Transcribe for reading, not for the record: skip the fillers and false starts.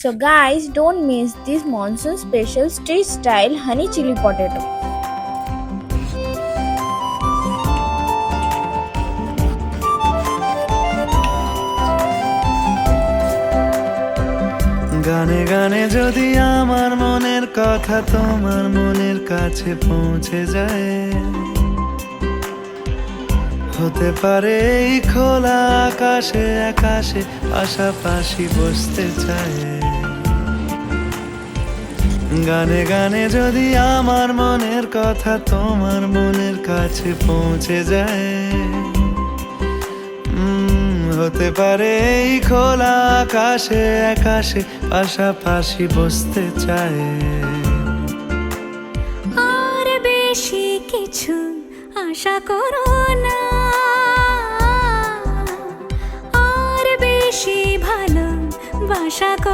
So guys, don't miss this monsoon special street style honey chili potato. গানে গানে যদি আমার মনের কথা তোমার মনের কাছে পৌঁছে যায়, হতে পারে এই খোলা আকাশে আকাশে পাশাপাশি বসতে চায়। গানে গানে যদি আমার মনের কথা তোমার মনের কাছে পৌঁছে যায়, হতে পারে এই খোলা আকাশে আকাশে পাশাপাশি বসতে চায়। আর বেশি কিছু আশা করো না, আর বেশি ভালোবাসা করো।